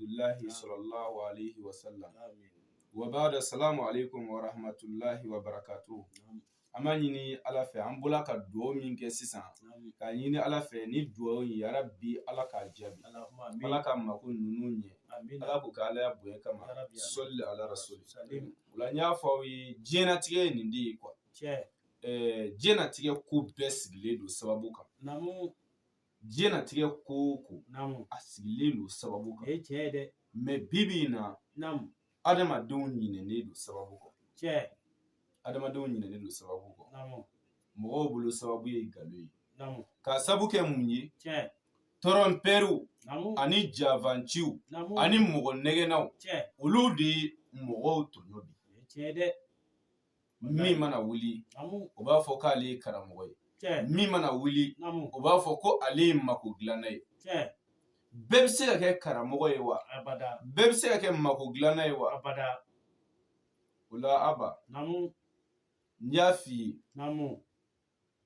Abdullahi sallallahu alaihi wasallam. Wa ba'da, assalamu alaikum wa rahmatullahi wa barakatuh. Ama ɲini Ala fɛ an bɔla ka dugawu min kɛ sisan ka ɲini Ala fɛ ni dugawu in ya Rabbi Ala k'a jaabi, Ala ka mako ninnu ɲɛ, Ala k'o kɛ Ala ya bonya kama. Salli ala rasul. O la n y'a fɔ aw ye diɲɛlatigɛ ye nin de ye quoi. Diɲɛlatigɛ ko bɛɛ sigilen don sababu kan. Diɲɛlatigɛ ko o ko a sigilen don sababu kan. Mais bi bi in na adamadenw ɲinɛnen don sababu kan. Adamadenw ɲinɛnen don sababu kan. Mɔgɔw bolo sababu ye nkalon ye. Ka sababu kɛ mun ye? Tɔrɔnpɛriw ani javanciw ani mɔgɔ nɛgɛnnaw olu de ye mɔgɔw tɔɲɔ bi. Min mana wuli o b'a fɔ k'ale ye karamɔgɔ ye. Min mana wuli o b'a fɔ ko ale ye mako dilanna ye. Bɛɛ bɛ se ka kɛ karamɔgɔ ye wa? Bɛɛ bɛ se ka kɛ mako dilanna ye wa? O la Aba, n y'a f'i ye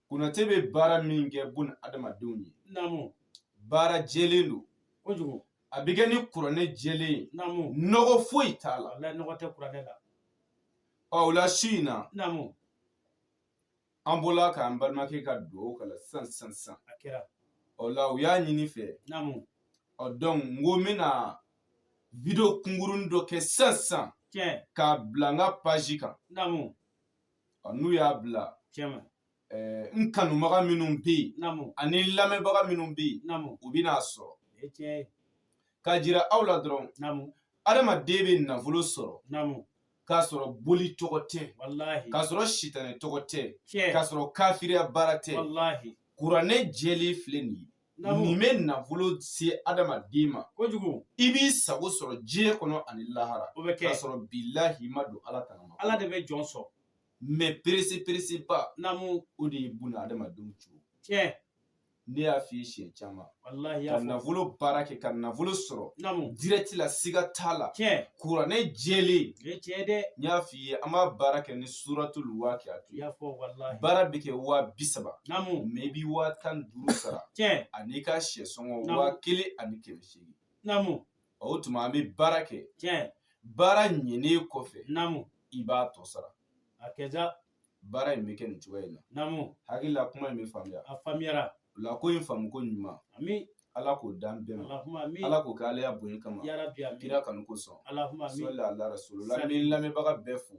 Konate bɛ baara min kɛ bun adamadenw ye baara jɛlen don. A bɛ kɛ ni kuranɛ jɛlen ye. Nɔgɔ foyi t'a la. O la su in na an bɔla k'an balimakɛ ka dugawu kala sisan. O la u y'a ɲini fɛ. Donc n ko n bɛna video kunkurunin dɔ kɛ sisan k'a bila n ka page kan. N'u y'a bila n kanubaga minnu bɛ yen ani lamɛnbaga minnu bɛ yen u bɛna sɔrɔ. K'a jira aw la dɔrɔn adamaden bɛ nafolo sɔrɔ k'a sɔrɔ boli tɔgɔ tɛ, k'a sɔrɔ sitanɛ tɔgɔ tɛ, k'a sɔrɔ kafiriya baara tɛ. Kuranɛ jɛlen filɛ nin ye. Nin bɛ nafolo se adamaden ma. I b'i sago sɔrɔ diɲɛ kɔnɔ ani lahara. K'a sɔrɔ bilahi i ma don Ala tanama. Ala de bɛ jɔn sɔn. Mais perese ba o de ye bun adamadenw cogo. Ne y'a f'i ye siɲɛ caman. Ka nafolo baara kɛ ka nafolo sɔrɔ direct la siga t'a la. Kuranɛ jɛlen n y'a f'i ye an b'a baara kɛ ni suratul waqi'a. Baara bɛ kɛ 30,000 mais i bɛ 15,000 sara ani ka sɛ sɔngɔ 1,800. O tuma an bɛ baara kɛ. Baara ɲɛnen kɔfɛ i b'a tɔ sara. Baara in bɛ kɛ nin cogoya in na. Hakili la kuma in bɛ faamuya. A faamuyara. O la ko in faamu ko ɲuman Ala k'o d'an bɛɛ ma. Ala k'o kɛ Ala ya bonya kama. Kira kanu kosɔn. Salli ala rasul. La ni lamɛnbaga bɛɛ fo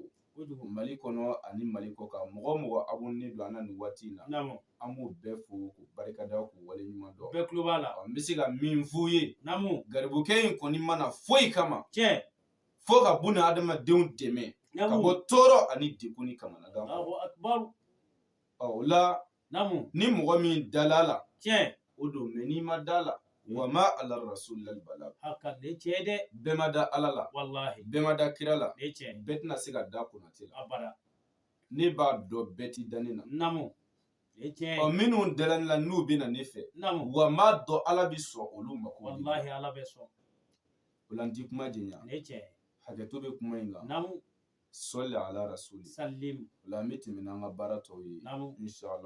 Mali kɔnɔ ani Mali kɔ kan. Mɔgɔ o mɔgɔ abonné don an na nin waati in na an b'u bɛɛ fo k'u barikada k'u waleɲuman dɔn. Bɛɛ tulo b'a la. N bɛ se ka min f'u ye garibukɛ in kɔni mana foyi kama fo ka bun adamadenw dɛmɛ ka bɔ tɔɔrɔ ani degun ni kamanagan kɔnɔ. O la ni mɔgɔ min dala la o don mais n'i ma da la wa ma ala rasul illal balagh. Bɛɛ ma da Ala la, bɛɛ ma da kira la, bɛɛ tɛna se ka da Konate la. Ne b'a dɔn bɛɛ tɛ da ne na. Minnu dala ne la n'u bɛ na ne fɛ wa m'a dɔn Ala bɛ sɔn olu ma. O la n tɛ kuma jɛnya. Hakɛto bɛ kuma in kan. Salli ala rasul. O la an bɛ tɛmɛ n'an ka baara tɔw ye. Inshallah.